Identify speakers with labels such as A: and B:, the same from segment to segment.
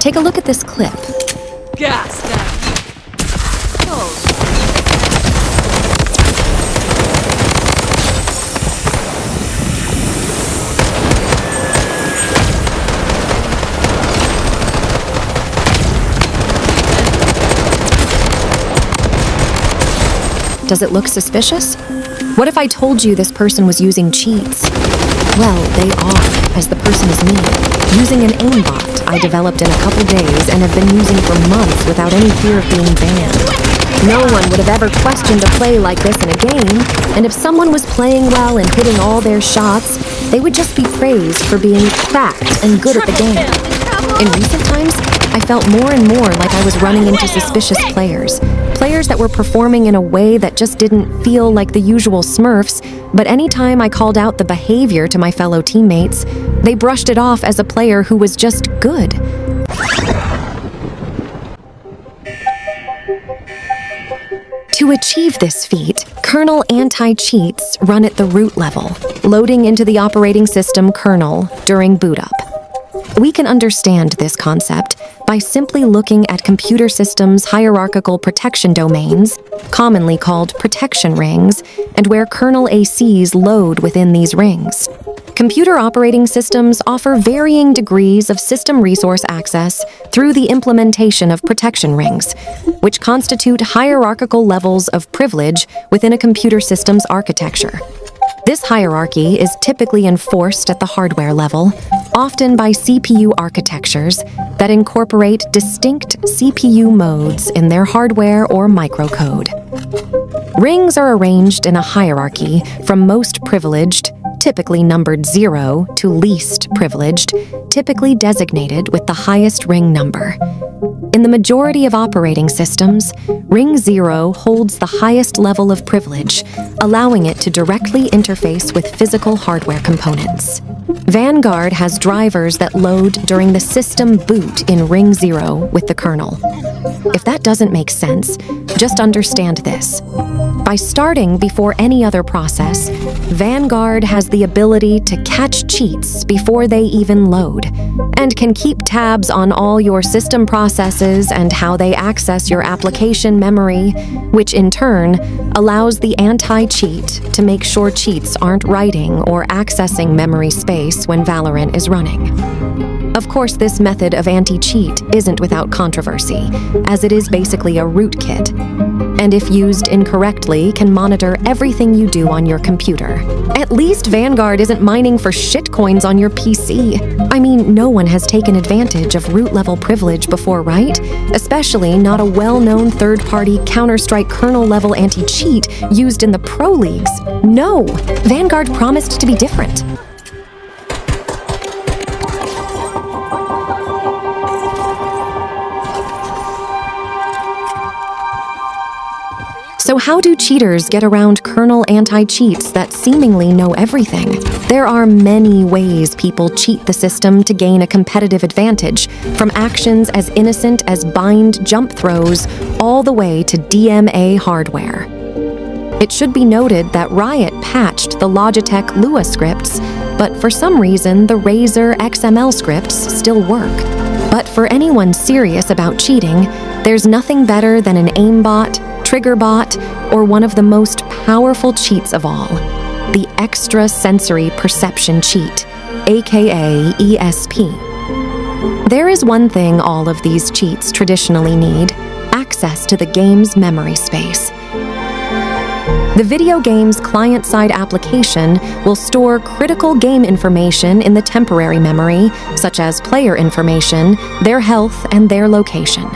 A: Take a look at this clip.
B: Gas that.
A: Does it look suspicious? What if I told you this person was using cheats? Well, they are, as the person is me, using an aimbot I developed in a couple days and have been using for months without any fear of being banned. No one would have ever questioned a play like this in a game, and if someone was playing well and hitting all their shots, they would just be praised for being cracked and good at the game. In recent times, I felt more and more like I was running into suspicious players that were performing in a way that just didn't feel like the usual Smurfs, but anytime I called out the behavior to my fellow teammates, they brushed it off as a player who was just good. To achieve this feat, kernel anti-cheats run at the root level, loading into the operating system kernel during boot up. We can understand this concept by simply looking at computer systems' hierarchical protection domains, commonly called protection rings, and where kernel ACs load within these rings. Computer operating systems offer varying degrees of system resource access through the implementation of protection rings, which constitute hierarchical levels of privilege within a computer system's architecture. This hierarchy is typically enforced at the hardware level, often by CPU architectures that incorporate distinct CPU modes in their hardware or microcode. Rings are arranged in a hierarchy from most privileged, typically numbered 0, to least privileged, typically designated with the highest ring number. In the majority of operating systems, ring 0 holds the highest level of privilege, allowing it to directly interface with physical hardware components. Vanguard has drivers that load during the system boot in ring 0 with the kernel. If that doesn't make sense, just understand this. By starting before any other process, Vanguard has the ability to catch cheats before they even load, and can keep tabs on all your system processes and how they access your application memory, which in turn allows the anti-cheat to make sure cheats aren't writing or accessing memory space when Valorant is running. Of course, this method of anti-cheat isn't without controversy, as it is basically a rootkit, and if used incorrectly, can monitor everything you do on your computer. At least Vanguard isn't mining for shitcoins on your PC. I mean, no one has taken advantage of root-level privilege before, right? Especially not a well-known third-party Counter-Strike kernel-level anti-cheat used in the pro leagues. No! Vanguard promised to be different. So how do cheaters get around kernel anti-cheats that seemingly know everything? There are many ways people cheat the system to gain a competitive advantage, from actions as innocent as bind jump throws all the way to DMA hardware. It should be noted that Riot patched the Logitech Lua scripts, but for some reason the Razer XML scripts still work. But for anyone serious about cheating, there's nothing better than an aimbot, triggerbot, or one of the most powerful cheats of all, the Extra Sensory Perception cheat, aka ESP. There is one thing all of these cheats traditionally need: access to the game's memory space. The video game's client-side application will store critical game information in the temporary memory, such as player information, their health, and their location.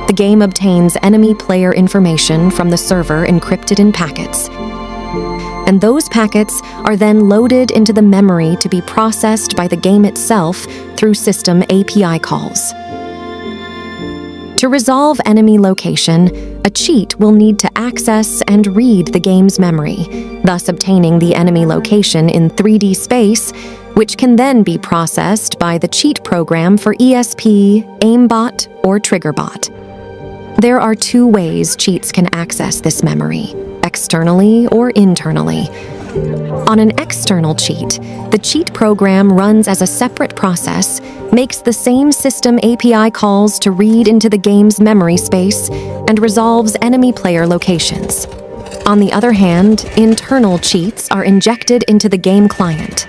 A: The game obtains enemy player information from the server encrypted in packets, and those packets are then loaded into the memory to be processed by the game itself through system API calls. To resolve enemy location, a cheat will need to access and read the game's memory, thus obtaining the enemy location in 3D space, which can then be processed by the cheat program for ESP, aimbot, or triggerbot. There are two ways cheats can access this memory, externally or internally. On an external cheat, the cheat program runs as a separate process, makes the same system API calls to read into the game's memory space, and resolves enemy player locations. On the other hand, internal cheats are injected into the game client.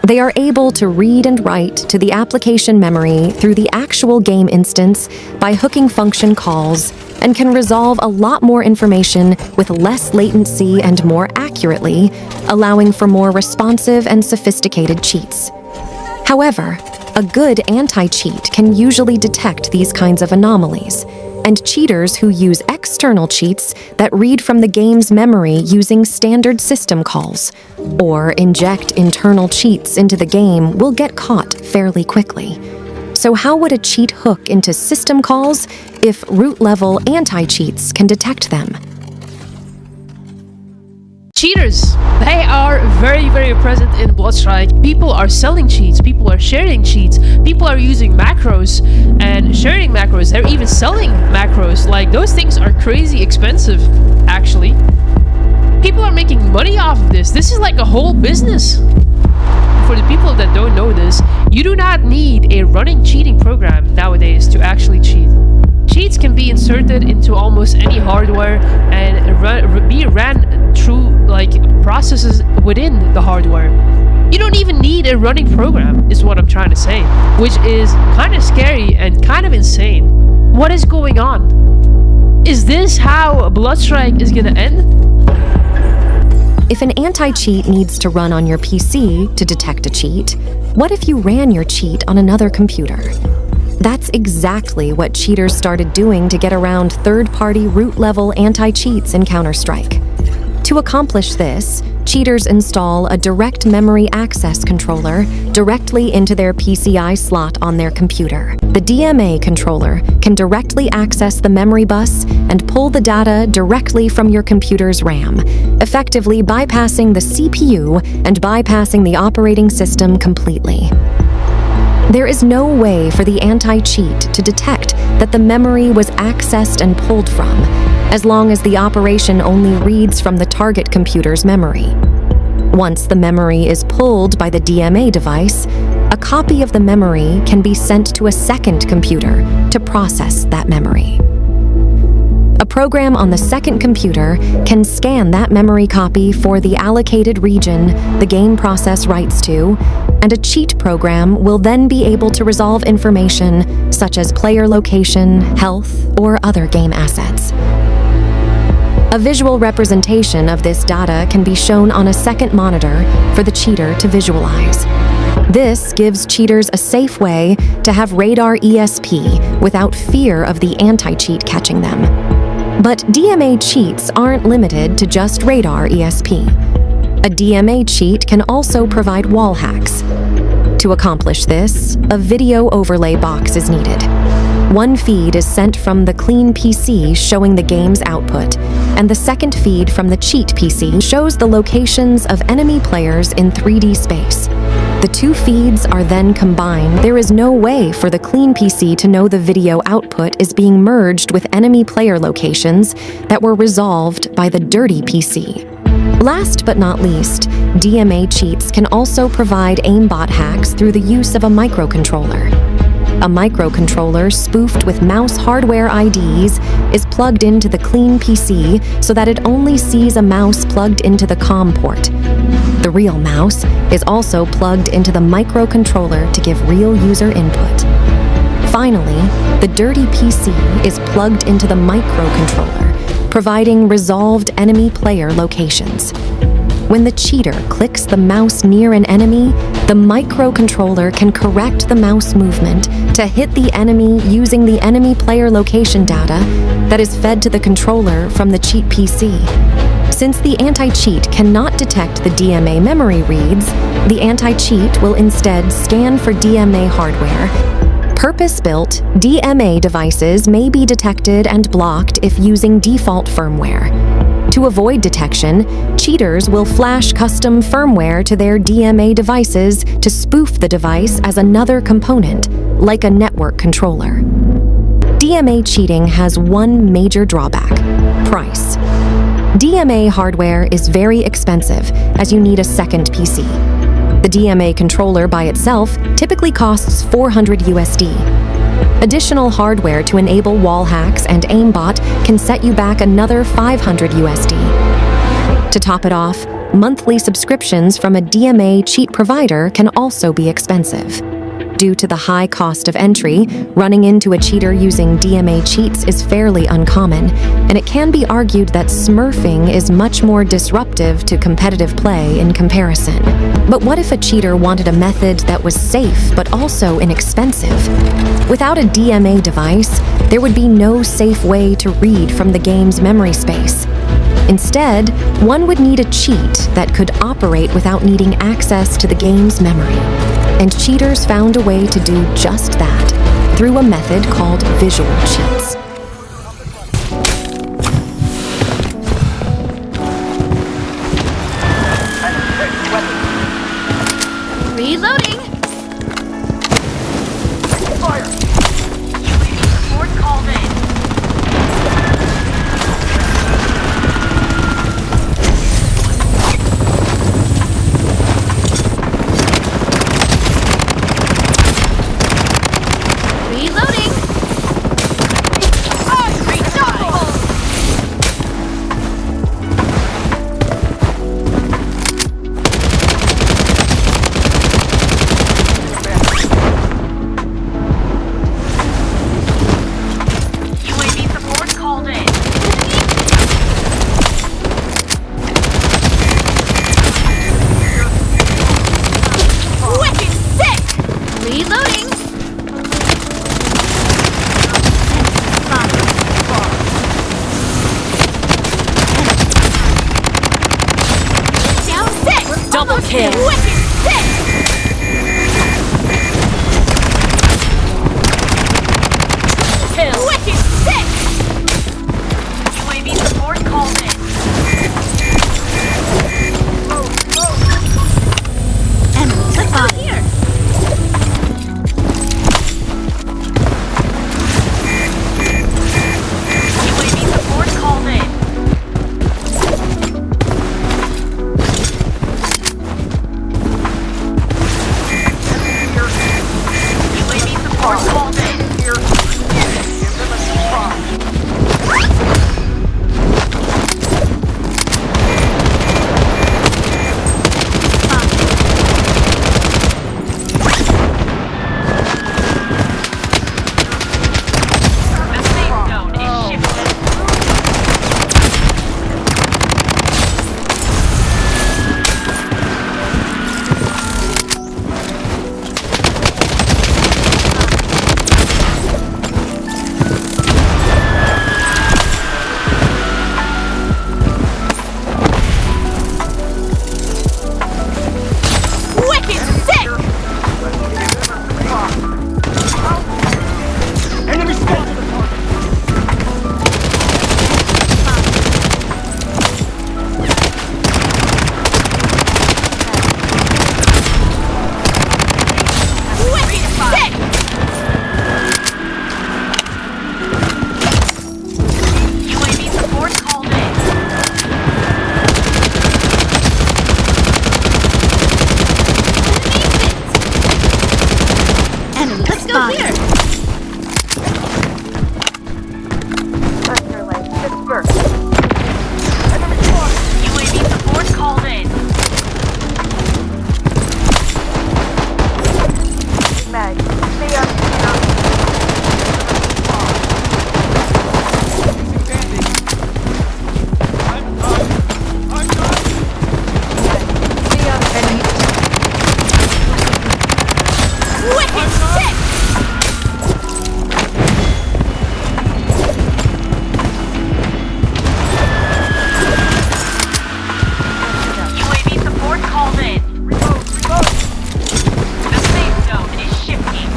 A: They are able to read and write to the application memory through the actual game instance by hooking function calls, and can resolve a lot more information with less latency and more accurately, allowing for more responsive and sophisticated cheats. However, a good anti-cheat can usually detect these kinds of anomalies, and cheaters who use external cheats that read from the game's memory using standard system calls, or inject internal cheats into the game will get caught fairly quickly. So how would a cheat hook into system calls if root-level anti-cheats can detect them?
B: Cheaters, they are very, very present in Bloodstrike. People are selling cheats, people are sharing cheats, people are using macros and sharing macros. They're even selling macros. Like, those things are crazy expensive, actually. People are making money off of this. This is like a whole business. For the people that don't know this, you do not need a running cheating program nowadays to actually cheat. Cheats can be inserted into almost any hardware and be ran through like processes within the hardware. You don't even need a running program, is what I'm trying to say, which is kind of scary and kind of insane. What is going on? Is this how Bloodstrike is gonna end?
A: If an anti-cheat needs to run on your PC to detect a cheat, what if you ran your cheat on another computer? That's exactly what cheaters started doing to get around third-party root-level anti-cheats in Counter-Strike. To accomplish this, cheaters install a direct memory access controller directly into their PCI slot on their computer. The DMA controller can directly access the memory bus and pull the data directly from your computer's RAM, effectively bypassing the CPU and bypassing the operating system completely. There is no way for the anti-cheat to detect that the memory was accessed and pulled from, as long as the operation only reads from the target computer's memory. Once the memory is pulled by the DMA device, a copy of the memory can be sent to a second computer to process that memory. A program on the second computer can scan that memory copy for the allocated region the game process writes to, and a cheat program will then be able to resolve information such as player location, health, or other game assets. A visual representation of this data can be shown on a second monitor for the cheater to visualize. This gives cheaters a safe way to have radar ESP without fear of the anti-cheat catching them. But DMA cheats aren't limited to just radar ESP. A DMA cheat can also provide wall hacks. To accomplish this, a video overlay box is needed. One feed is sent from the clean PC showing the game's output, and the second feed from the cheat PC shows the locations of enemy players in 3D space. The two feeds are then combined. There is no way for the clean PC to know the video output is being merged with enemy player locations that were resolved by the dirty PC. Last but not least, DMA cheats can also provide aimbot hacks through the use of a microcontroller. A microcontroller spoofed with mouse hardware IDs is plugged into the clean PC so that it only sees a mouse plugged into the COM port. The real mouse is also plugged into the microcontroller to give real user input. Finally, the dirty PC is plugged into the microcontroller, providing resolved enemy player locations. When the cheater clicks the mouse near an enemy, the microcontroller can correct the mouse movement to hit the enemy using the enemy player location data that is fed to the controller from the cheat PC. Since the anti-cheat cannot detect the DMA memory reads, the anti-cheat will instead scan for DMA hardware. Purpose-built DMA devices may be detected and blocked if using default firmware. To avoid detection, cheaters will flash custom firmware to their DMA devices to spoof the device as another component, like a network controller. DMA cheating has one major drawback: price. DMA hardware is very expensive, as you need a second PC. The DMA controller by itself typically costs $400 USD. Additional hardware to enable wall hacks and aimbot can set you back another $500 USD. To top it off, monthly subscriptions from a DMA cheat provider can also be expensive. Due to the high cost of entry, running into a cheater using DMA cheats is fairly uncommon, and it can be argued that smurfing is much more disruptive to competitive play in comparison. But what if a cheater wanted a method that was safe but also inexpensive? Without a DMA device, there would be no safe way to read from the game's memory space. Instead, one would need a cheat that could operate without needing access to the game's memory. And cheaters found a way to do just that through a method called visual cheats.
C: Reloading! Fire! Support called in. Reloading! UAV support called in. Wicked sick! Reloading! Down six!
B: Double kill.
C: Wicked sick! Wicked sick! UAV support called in. Enemy spotted. Here. UAV support called in. UAV support called in. The safe zone is shifted. Wicked sick!
D: Enemy spotted!
C: Wicked sick! UAV support called in. Enemy Let's go here! UAV support called in. Wicked sick! UAV support called in. The safe zone is shifting.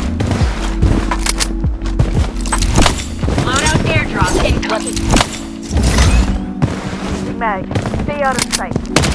C: Loadout airdrop incoming.
E: Stay out of sight.